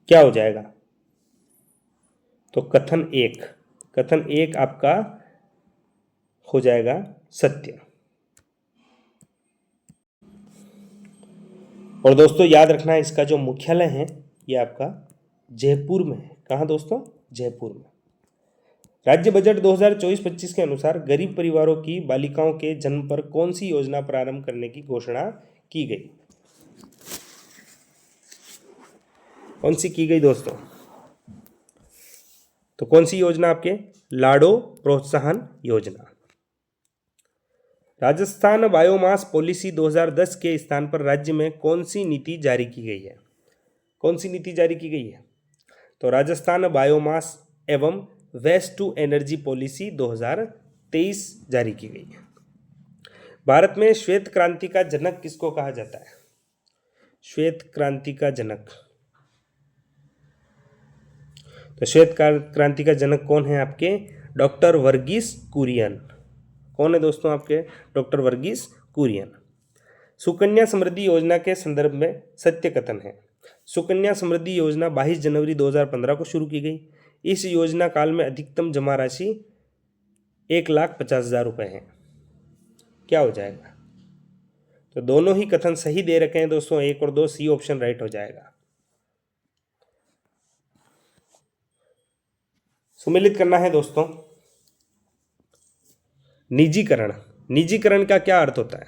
क्या हो जाएगा? तो कथन एक आपका हो जाएगा सत्य। और दोस्तों याद रखना है, इसका जो मुख्यालय है ये आपका जयपुर में है। कहाँ दोस्तों? जयपुर में। राज्य बजट 2024-25 के अनुसार गरीब परिवारों की बालिकाओं के जन्म पर कौन सी योजना प्रारंभ करने की घोषणा की गई? कौन सी की गई दोस्तों? तो कौन सी योजना? आपके लाडो प्रोत्साहन योजना। राजस्थान बायोमास पॉलिसी 2010 के स्थान पर राज्य में कौन सी नीति जारी की गई है? कौन सी नीति जारी की गई है? तो राजस्थान बायोमास एवं वेस्ट टू एनर्जी पॉलिसी 2023 जारी की गई है। भारत में श्वेत क्रांति का जनक किसको कहा जाता है? श्वेत क्रांति का जनक, तो श्वेत क्रांति का जनक कौन है? आपके डॉक्टर वर्गीस कुरियन। कौन है दोस्तों? आपके डॉक्टर वर्गीस कुरियन। सुकन्या समृद्धि योजना के संदर्भ में सत्य कथन है। सुकन्या समृद्धि योजना 22 जनवरी 2015 को शुरू की गई। इस योजना काल में अधिकतम जमा राशि 1,50,000 रुपये है। क्या हो जाएगा? तो दोनों ही कथन सही दे रखे हैं दोस्तों, 1 और 2, सी ऑप्शन राइट हो जाएगा। सुमेलित करना है दोस्तों। निजीकरण, निजीकरण का क्या अर्थ होता है?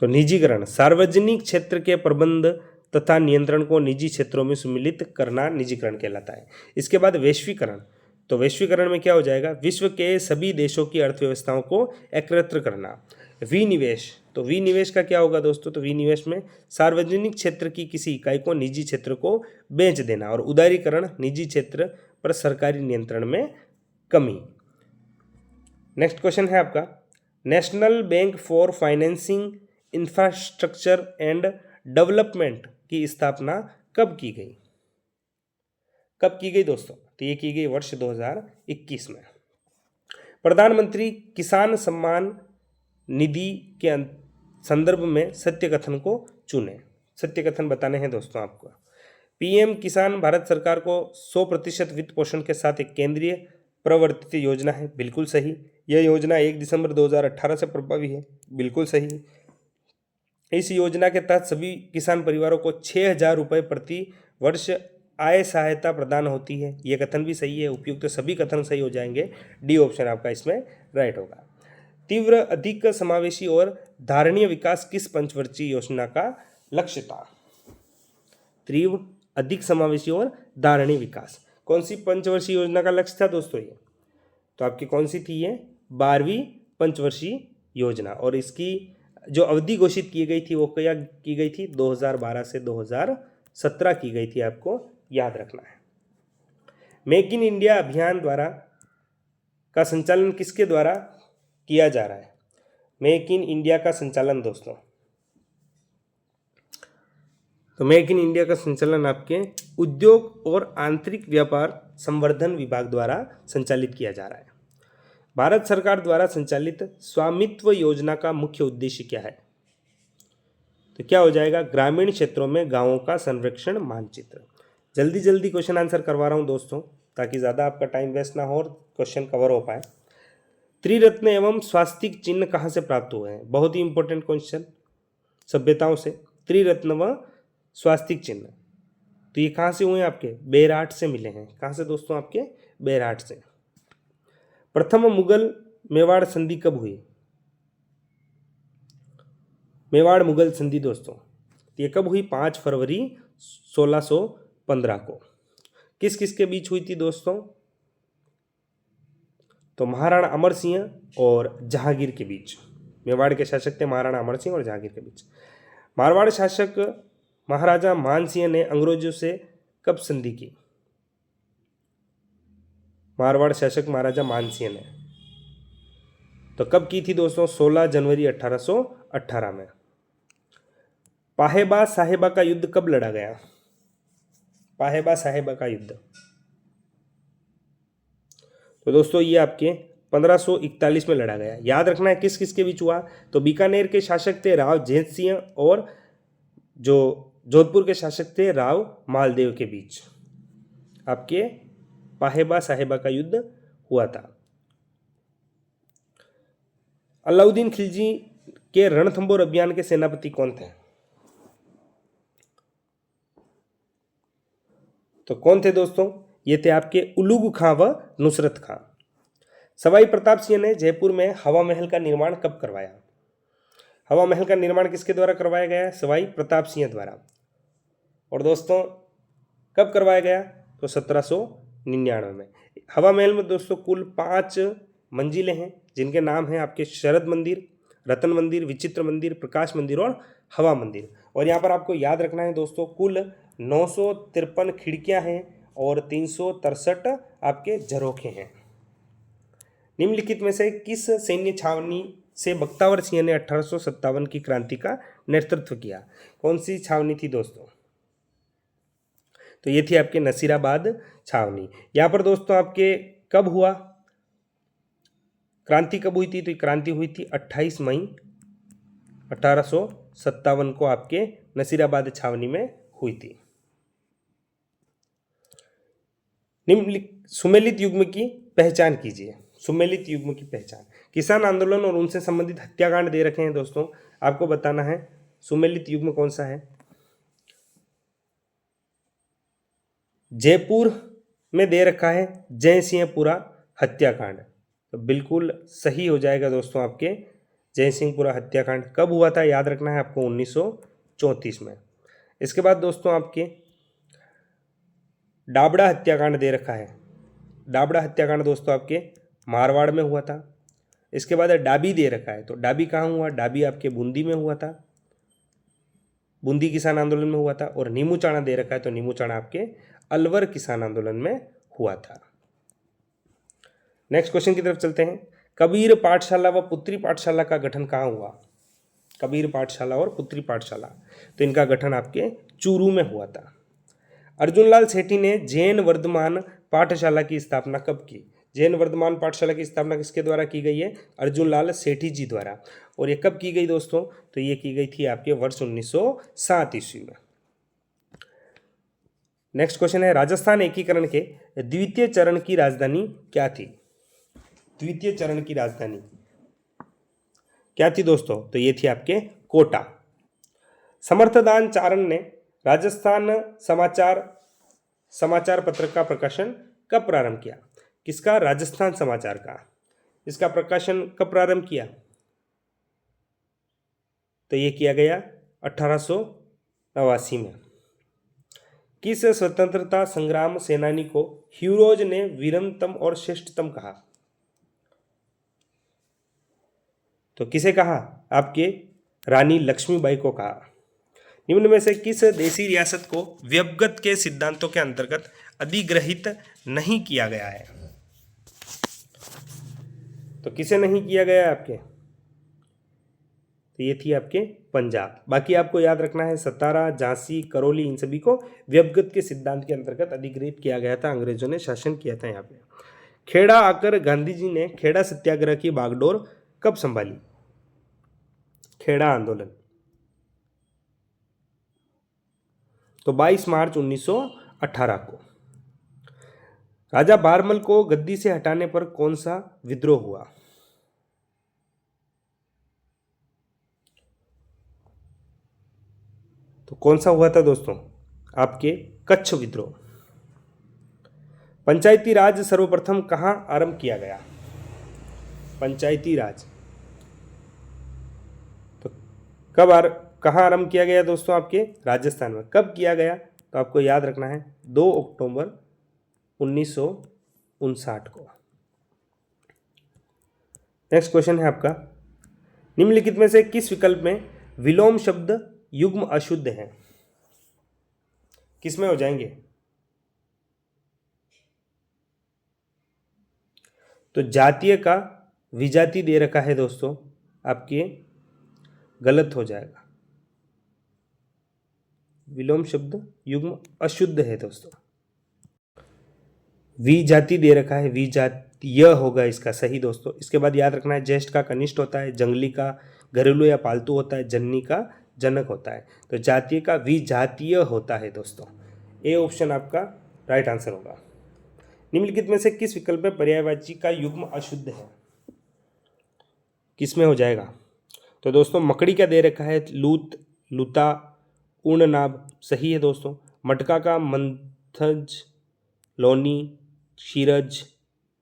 तो निजीकरण सार्वजनिक क्षेत्र के प्रबंध तथा नियंत्रण को निजी क्षेत्रों में सम्मिलित करना निजीकरण कहलाता है। इसके बाद वैश्वीकरण, तो वैश्वीकरण में क्या हो जाएगा? विश्व के सभी देशों की अर्थव्यवस्थाओं को एकत्र करना। विनिवेश, तो विनिवेश का क्या होगा दोस्तों? तो विनिवेश में सार्वजनिक क्षेत्र की किसी इकाई को निजी क्षेत्र को बेच देना। और उदारीकरण, निजी क्षेत्र पर सरकारी नियंत्रण में कमी। नेक्स्ट क्वेश्चन है आपका, national bank for financing infrastructure and development की स्थापना कब की गई? कब की गई दोस्तों? तो ये की गई वर्ष 2021 में। प्रधानमंत्री किसान सम्मान निधि के संदर्भ में सत्य कथन को चुने। सत्य कथन बताने हैं दोस्तों आपको। पीएम किसान भारत सरकार को 100% वित्त पोषण के साथ एक केंद्रीय प्रवर्तित योजना है। बिल्कुल सही। यह योजना 1 दिसंबर 2018 से प्रभावी है। बिल्कुल सही। इस योजना के तहत सभी किसान परिवारों को 6,000 रुपये प्रति वर्ष आय सहायता प्रदान होती है। यह कथन भी सही है। उपयुक्त तो सभी कथन सही हो जाएंगे। डी ऑप्शन आपका इसमें राइट होगा। तीव्र, अधिक समावेशी और धारणीय विकास किस पंचवर्षीय योजना का लक्ष्य था? तीव्र, अधिक समावेशी और धारणीय विकास कौन सी पंचवर्षीय योजना का लक्ष्य था दोस्तों? ये तो आपकी कौन सी थी? ये 12वीं पंचवर्षीय योजना। और इसकी जो अवधि घोषित की गई थी वो क्या की गई थी? 2012 से 2017 की गई थी। आपको याद रखना है। मेक इन इंडिया अभियान द्वारा का संचालन किसके द्वारा किया जा रहा है? मेक इन इंडिया का संचालन दोस्तों, तो मेक इन इंडिया का संचालन आपके उद्योग और आंतरिक व्यापार संवर्धन विभाग द्वारा संचालित किया जा रहा है। भारत सरकार द्वारा संचालित स्वामित्व योजना का मुख्य उद्देश्य क्या है? तो क्या हो जाएगा? ग्रामीण क्षेत्रों में गांवों का संरक्षण मानचित्र। जल्दी जल्दी क्वेश्चन आंसर करवा रहा हूं दोस्तों, ताकि ज़्यादा आपका टाइम वेस्ट ना हो और क्वेश्चन कवर हो पाए। त्रिरत्न एवं स्वास्तिक चिन्ह कहाँ से प्राप्त हुए हैं? बहुत ही इंपॉर्टेंट क्वेश्चन। सभ्यताओं से। त्रिरत्न व स्वास्तिक चिन्ह। तो ये कहाँ से हुए हैं? आपके बेरहाट से मिले हैं। कहाँ से दोस्तों? आपके बेरहाट से। प्रथम मुगल मेवाड़ संधि कब हुई? मेवाड़ मुगल संधि दोस्तों ये कब हुई? 5 फरवरी 1615 को। किस किस के बीच हुई थी दोस्तों? तो महाराणा अमर सिंह और जहांगीर के बीच। मेवाड़ के शासक थे महाराणा अमर सिंह और जहांगीर के बीच। मारवाड़ शासक महाराजा मान सिंह ने अंग्रेजों से कब संधि की? मारवाड़ शासक महाराजा मान सिंह ने तो कब की थी दोस्तों? 16 जनवरी 1818 में। पाहेबा साहेबा का युद्ध कब लड़ा गया? पाहेबा साहेबा का युद्ध तो दोस्तों ये आपके 1541 में लड़ा गया। याद रखना है किस किस के बीच हुआ? तो बीकानेर के शासक थे राव जैत सिंह और जो जोधपुर के शासक थे राव मालदेव के बीच आपके पाहेबा साहेबा का युद्ध हुआ था। अलाउद्दीन खिलजी के रणथंबोर अभियान के सेनापति कौन थे? तो कौन थे दोस्तों? ये थे आपके उलुग खां व नुसरत खां। सवाई प्रताप सिंह ने जयपुर में हवा महल का निर्माण कब करवाया? हवा महल का निर्माण किसके द्वारा करवाया गया? सवाई प्रताप सिंह द्वारा। और दोस्तों कब करवाया गया? तो 1799 में। हवा महल में दोस्तों कुल 5 मंजिलें हैं जिनके नाम हैं आपके शरद मंदिर, रतन मंदिर, विचित्र मंदिर, प्रकाश मंदिर और हवा मंदिर। और यहाँ पर आपको याद रखना है दोस्तों कुल 953 खिड़कियाँ हैं और 363 आपके झरोखे हैं। निम्नलिखित में से किस सैन्य छावनी से बख्तावर सिंह ने 1857 की क्रांति का नेतृत्व किया? कौन सी छावनी थी दोस्तों? तो ये थी आपके नसीराबाद छावनी। यहाँ पर दोस्तों आपके कब हुआ? क्रांति कब हुई थी? तो क्रांति हुई थी 28 मई 1857 को आपके नसीराबाद छावनी में हुई थी। सुमेलित युग्म की पहचान कीजिए। सुमेलित युग्म की पहचान। किसान आंदोलन और उनसे संबंधित हत्याकांड दे रखे हैं दोस्तों, आपको बताना है सुमेलित युग्म कौन सा है। जयपुर में दे रखा है जय सिंहपुरा हत्याकांड, तो बिल्कुल सही हो जाएगा दोस्तों आपके जय सिंहपुरा हत्याकांड। कब हुआ था? याद रखना है आपको 1934 में। इसके बाद दोस्तों आपके डाबड़ा हत्याकांड दे रखा है। डाबड़ा हत्याकांड दोस्तों आपके मारवाड़ में हुआ था। इसके बाद डाबी दे रखा है, तो डाबी कहाँ हुआ? डाबी आपके बूंदी में हुआ था, बूंदी किसान आंदोलन में हुआ था। और नीमू चाणा दे रखा है, तो नीमू चाणा आपके अलवर किसान आंदोलन में हुआ था। नेक्स्ट क्वेश्चन की तरफ चलते हैं। कबीर पाठशाला व पुत्री पाठशाला का गठन कहाँ हुआ? कबीर पाठशाला और पुत्री पाठशाला, तो इनका गठन आपके चूरू में हुआ था। अर्जुनलाल सेठी ने जैन वर्धमान पाठशाला की स्थापना कब की? जैन वर्धमान पाठशाला की स्थापना किसके द्वारा की गई है? अर्जुनलाल सेठी जी द्वारा। और ये कब की गई दोस्तों? तो ये की गई थी आपके वर्ष 1907 ईस्वी में। नेक्स्ट क्वेश्चन है, राजस्थान एकीकरण के द्वितीय चरण की राजधानी क्या थी? द्वितीय चरण की राजधानी क्या थी दोस्तों? तो ये थी आपके कोटा। समर्थदान चारण ने राजस्थान समाचार पत्र का प्रकाशन कब प्रारंभ किया? किसका? राजस्थान समाचार का। इसका प्रकाशन कब प्रारंभ किया? तो ये किया गया 1889 में। किस स्वतंत्रता संग्राम सेनानी को हीरोज ने वीरतम और श्रेष्ठतम कहा? तो किसे कहा? आपके रानी लक्ष्मीबाई को कहा। निम्न में से किस देशी रियासत को व्यवगत के सिद्धांतों के अंतर्गत अधिग्रहित नहीं किया गया है? तो किसे नहीं किया गया है आपके? तो ये थी आपके पंजाब। बाकी आपको याद रखना है सतारा, झांसी, करौली, इन सभी को व्यवगत के सिद्धांत के अंतर्गत अधिग्रहित किया गया था। अंग्रेजों ने शासन किया था यहाँ पे। खेड़ा आकर गांधी जी ने खेड़ा सत्याग्रह की बागडोर कब संभाली? खेड़ा आंदोलन, तो 22 मार्च 1918 को। राजा बारमल को गद्दी से हटाने पर कौन सा विद्रोह हुआ? कौन सा हुआ था दोस्तों? आपके कच्छ विद्रोह। पंचायती राज सर्वप्रथम कहाँ आरंभ किया गया? पंचायती राज तो कहाँ आरंभ किया गया दोस्तों? आपके राजस्थान में। कब किया गया? तो आपको याद रखना है 2 अक्टूबर 1959 को। नेक्स्ट क्वेश्चन है आपका, निम्नलिखित में से किस विकल्प में विलोम शब्द युग्म अशुद्ध है? किस में हो जाएंगे? तो जातीय का विजाति दे रखा है दोस्तों, आपके गलत हो जाएगा। विलोम शब्द युग्म अशुद्ध है दोस्तों। विजाति दे रखा है, विजातीय होगा इसका सही दोस्तों। इसके बाद याद रखना है ज्येष्ठ का कनिष्ठ होता है, जंगली का घरेलू या पालतू होता है, जननी का जनक होता है। तो जातीय का विजातीय होता है दोस्तों। ए ऑप्शन आपका राइट आंसर होगा। निम्नलिखित में से किस विकल्प में पर्यायवाची का युग्म अशुद्ध है? किस में हो जाएगा? तो दोस्तों मकड़ी का दे रखा है, लूत, लुता, ऊर्णनाभ सही है दोस्तों। मटका का मंथज, लोनी, शीरज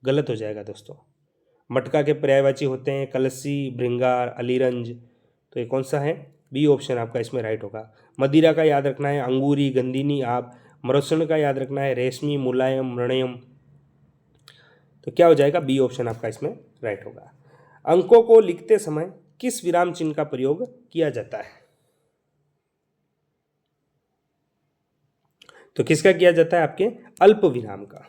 गलत हो जाएगा दोस्तों। मटका के पर्यायवाची होते हैं कलसी, भृंगार, अलीरंज। तो ये कौन सा है? बी ऑप्शन आपका इसमें राइट होगा। मदिरा का याद रखना है अंगूरी, गंदिनी, आब। मरसण का याद रखना है रेशमी, मुलायम, मृणयम। तो क्या हो जाएगा? बी ऑप्शन आपका इसमें राइट होगा। अंकों को लिखते समय किस विराम चिन्ह का प्रयोग किया जाता है? तो किसका किया जाता है? आपके अल्प विराम का।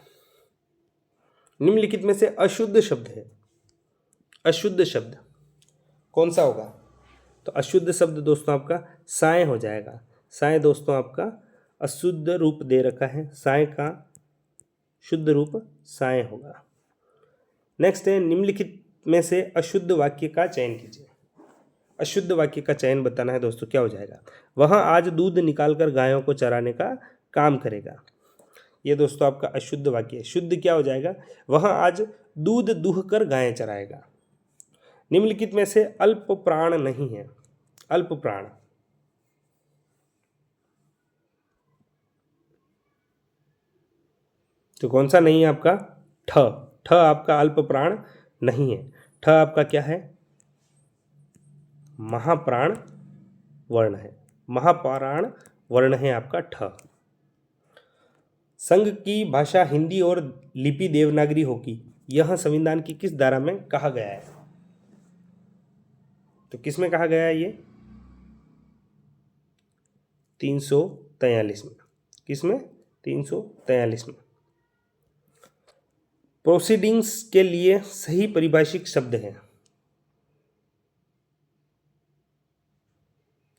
निम्नलिखित में से अशुद्ध शब्द है, अशुद्ध शब्द कौन सा होगा? तो अशुद्ध शब्द दोस्तों आपका साय हो जाएगा। साय दोस्तों आपका अशुद्ध रूप दे रखा है, साय का शुद्ध रूप साय होगा। नेक्स्ट है, निम्नलिखित में से अशुद्ध वाक्य का चयन कीजिए। अशुद्ध वाक्य का चयन बताना है दोस्तों। क्या हो जाएगा? वह आज दूध निकालकर गायों को चराने का काम करेगा। ये दोस्तों आपका अशुद्ध वाक्य है। शुद्ध क्या हो जाएगा? वह आज दूध दूहकर गायें चराएगा। निम्नलिखित में से अल्प प्राण नहीं है, अल्प प्राण तो कौन सा नहीं है आपका? ठ। ठ आपका अल्प प्राण नहीं है। ठ आपका क्या है? महाप्राण वर्ण है, महाप्राण वर्ण है आपका ठ। संघ की भाषा हिंदी और लिपि देवनागरी होगी, यह संविधान की किस धारा में कहा गया है? तो किस में कहा गया है ये? 343 में। किस में? 343 में। प्रोसीडिंग्स के लिए सही परिभाषिक शब्द है,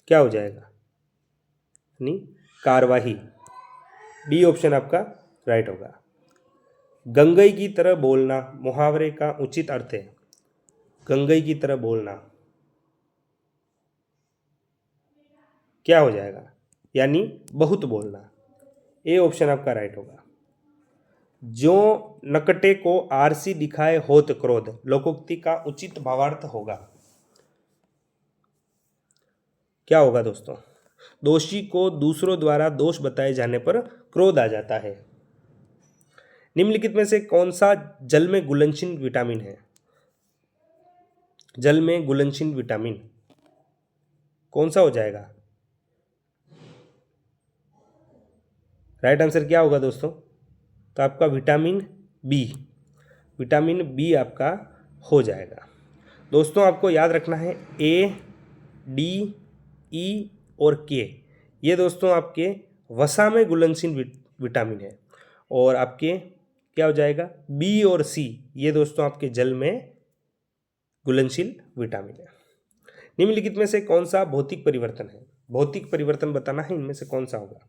क्या हो जाएगा? यानी कार्यवाही। डी ऑप्शन आपका राइट होगा। गंगई की तरह बोलना मुहावरे का उचित अर्थ है। गंगई की तरह बोलना क्या हो जाएगा? यानी बहुत बोलना। ए ऑप्शन आपका राइट होगा। जो नकटे को आरसी दिखाए होत क्रोध, लोकोक्ति का उचित भावार्थ होगा। क्या होगा दोस्तों? दोषी को दूसरों द्वारा दोष बताए जाने पर क्रोध आ जाता है। निम्नलिखित में से कौन सा जल में घुलनशील विटामिन है? जल में घुलनशील विटामिन कौन सा हो जाएगा? राइट आंसर क्या होगा दोस्तों? तो आपका विटामिन बी, विटामिन बी आपका हो जाएगा। दोस्तों आपको याद रखना है ए, डी, ई और के, ये दोस्तों आपके वसा में घुलनशील विटामिन है। और आपके क्या हो जाएगा? बी और सी, ये दोस्तों आपके जल में घुलनशील विटामिन है। निम्नलिखित में से कौन सा भौतिक परिवर्तन है? भौतिक परिवर्तन बताना है, इनमें से कौन सा होगा?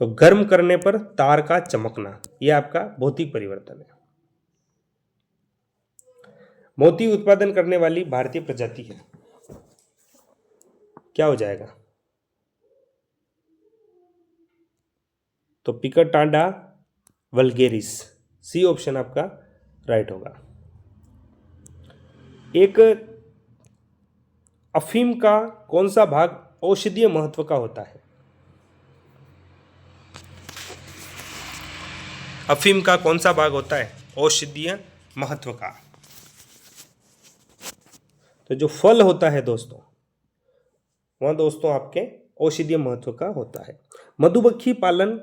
तो गर्म करने पर तार का चमकना, यह आपका भौतिक परिवर्तन है। मोती उत्पादन करने वाली भारतीय प्रजाति है, क्या हो जाएगा? तो पिकटांडा वल्गेरिस, सी ऑप्शन आपका राइट होगा। एक अफीम का कौन सा भाग औषधीय महत्व का होता है? अफीम का कौन सा भाग होता है औषधीय महत्व का? तो जो फल होता है दोस्तों, वह दोस्तों आपके औषधीय महत्व का होता है। मधुमक्खी पालन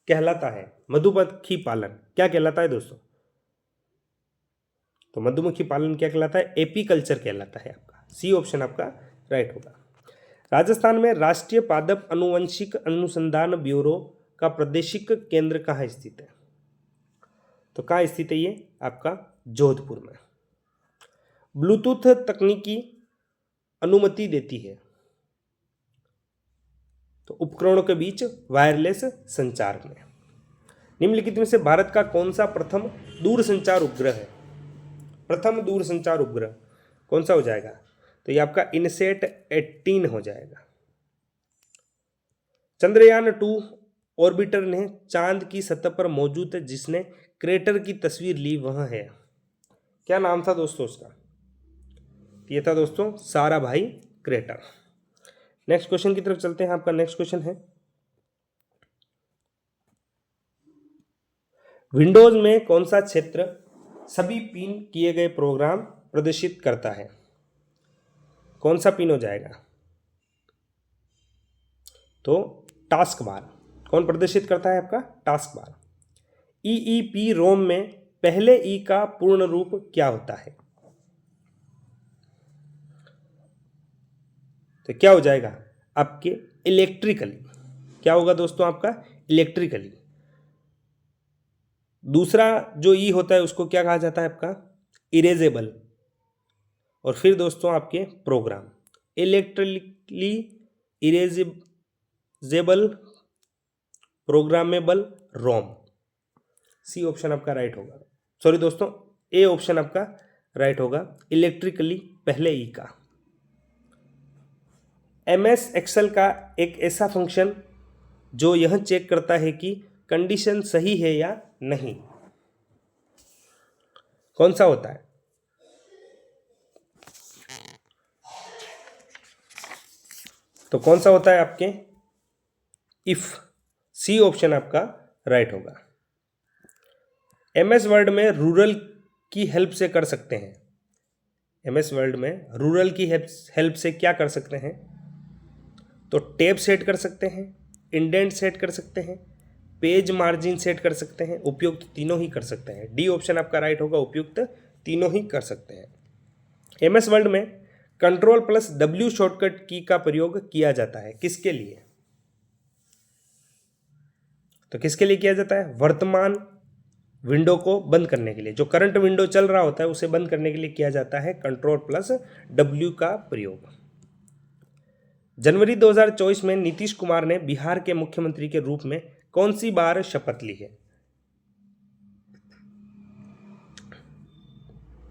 कहलाता है, मधुमक्खी पालन क्या कहलाता है दोस्तों? तो मधुमक्खी पालन क्या कहलाता है? एपीकल्चर कहलाता है आपका। सी ऑप्शन आपका राइट होगा। राजस्थान में राष्ट्रीय पादप अनुवंशिक अनुसंधान ब्यूरो का प्रादेशिक केंद्र कहाँ स्थित है? तो कहाँ स्थित है ये? आपका जोधपुर में। ब्लूटूथ तकनीकी अनुमति देती है तो उपकरणों के बीच वायरलेस संचार में। निम्नलिखित में से भारत का कौन सा प्रथम दूरसंचार उपग्रह है? प्रथम दूरसंचार उपग्रह कौन सा हो जाएगा? तो ये आपका इनसेट 18 हो जाएगा। चंद्रयान 2 ऑर्बिटर ने चांद की सतह पर मौजूद जिसने क्रेटर की तस्वीर ली वह है, क्या नाम था दोस्तों उसका? ये था दोस्तों साराभाई क्रेटर। नेक्स्ट क्वेश्चन की तरफ चलते हैं। आपका नेक्स्ट क्वेश्चन है, विंडोज में कौन सा क्षेत्र सभी पिन किए गए प्रोग्राम प्रदर्शित करता है? कौन सा पिन हो जाएगा? तो टास्क बार। कौन प्रदर्शित करता है? आपका टास्क बार। ईईपी रोम में पहले ई का पूर्ण रूप क्या होता है? तो क्या हो जाएगा आपके? इलेक्ट्रिकली। क्या होगा दोस्तों आपका? इलेक्ट्रिकली। दूसरा जो ई होता है उसको क्या कहा जाता है? आपका इरेजेबल। और फिर दोस्तों आपके program electrically erasable programmable ROM. C option आपका राइट होगा। सॉरी दोस्तों, ए ऑप्शन आपका राइट होगा, इलेक्ट्रिकली पहले ई का। एमएस एक्सेल का एक ऐसा फंक्शन जो यह चेक करता है कि कंडीशन सही है या नहीं, कौन सा होता है? तो कौन सा होता है आपके? इफ। सी ऑप्शन आपका राइट होगा। एमएस वर्ड में रूरल की हेल्प से कर सकते हैं। एमएस वर्ड में रूरल की हेल्प से क्या कर सकते हैं? तो टैब सेट कर सकते हैं, इंडेंट सेट कर सकते हैं, पेज मार्जिन सेट कर सकते हैं, उपयुक्त तीनों ही कर सकते हैं। डी ऑप्शन आपका राइट होगा, उपयुक्त तीनों ही कर सकते हैं। एमएस वर्ड में Ctrl+W शॉर्टकट की का प्रयोग किया जाता है, किसके लिए? तो किसके लिए किया जाता है? वर्तमान विंडो को बंद करने के लिए। जो करंट विंडो चल रहा होता है उसे बंद करने के लिए किया जाता है Ctrl+W का प्रयोग। जनवरी 2024 में नीतीश कुमार ने बिहार के मुख्यमंत्री के रूप में कौन सी बार शपथ ली है?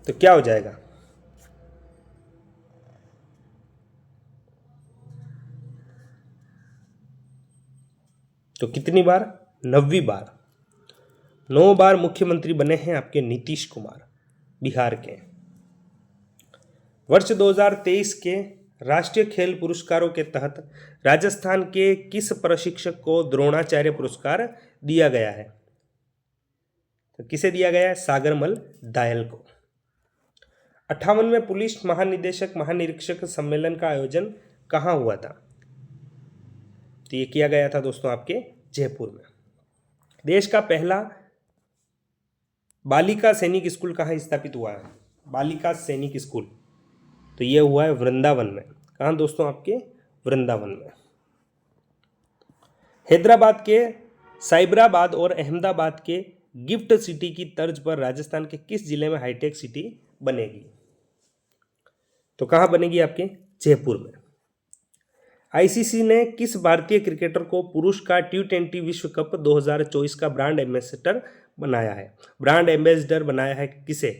तो क्या हो जाएगा? तो कितनी बार? 9वीं बार। 9 बार मुख्यमंत्री बने हैं आपके नीतीश कुमार बिहार के। वर्ष 2023 के राष्ट्रीय खेल पुरस्कारों के तहत राजस्थान के किस प्रशिक्षक को द्रोणाचार्य पुरस्कार दिया गया है? तो किसे दिया गया है? सागरमल दायल को। 58वें पुलिस महानिदेशक महानिरीक्षक सम्मेलन का आयोजन कहाँ हुआ था? तो ये किया गया था दोस्तों आपके जयपुर में। देश का पहला बालिका सैनिक स्कूल कहाँ स्थापित हुआ है? बालिका सैनिक स्कूल तो ये हुआ है वृंदावन में। कहाँ दोस्तों? आपके वृंदावन में। हैदराबाद के साइबराबाद और अहमदाबाद के गिफ्ट सिटी की तर्ज पर राजस्थान के किस जिले में हाईटेक सिटी बनेगी? तो कहाँ बनेगी? आपके जयपुर में। आईसीसी ने किस भारतीय क्रिकेटर को पुरुष का T20 विश्व कप 2024 का ब्रांड एम्बेसडर बनाया है? ब्रांड एम्बेसडर बनाया है किसे?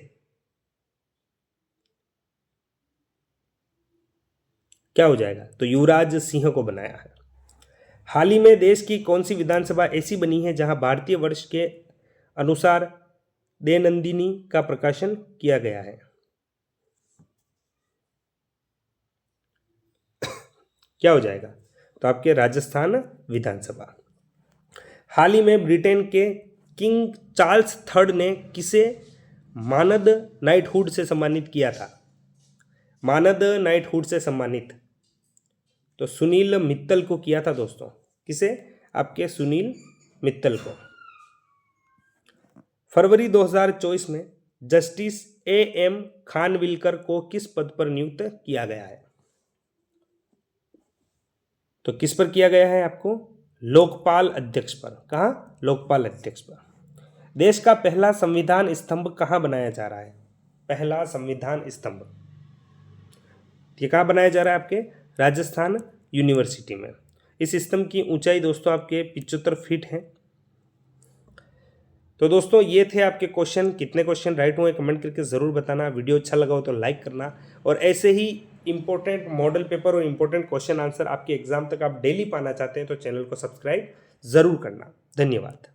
क्या हो जाएगा? तो युवराज सिंह को बनाया है। हाल ही में देश की कौन सी विधानसभा ऐसी बनी है जहां भारतीय वर्ष के अनुसार दैनंदिनी का प्रकाशन किया गया है? क्या हो जाएगा? तो आपके राजस्थान विधानसभा। हाल ही में ब्रिटेन के किंग चार्ल्स III ने किसे मानद नाइटहुड से सम्मानित किया था? मानद नाइटहुड से सम्मानित तो सुनील मित्तल को किया था दोस्तों। किसे? आपके सुनील मित्तल को। फरवरी 2024 में जस्टिस AM खानविलकर को किस पद पर नियुक्त किया गया है? तो किस पर किया गया है आपको? लोकपाल अध्यक्ष पर। कहाँ? लोकपाल अध्यक्ष पर। देश का पहला संविधान स्तंभ कहाँ बनाया जा रहा है? पहला संविधान स्तंभ ये कहाँ बनाया जा रहा है? आपके राजस्थान यूनिवर्सिटी में। इस स्तंभ की ऊंचाई दोस्तों आपके 75 फीट है। तो दोस्तों ये थे आपके क्वेश्चन। कितने क्वेश्चन राइट हुए कमेंट करके ज़रूर बताना। वीडियो अच्छा लगा हो तो लाइक करना, और ऐसे ही इंपॉर्टेंट मॉडल पेपर और इंपॉर्टेंट क्वेश्चन आंसर आपके एग्जाम तक आप डेली पाना चाहते हैं तो चैनल को सब्सक्राइब ज़रूर करना। धन्यवाद।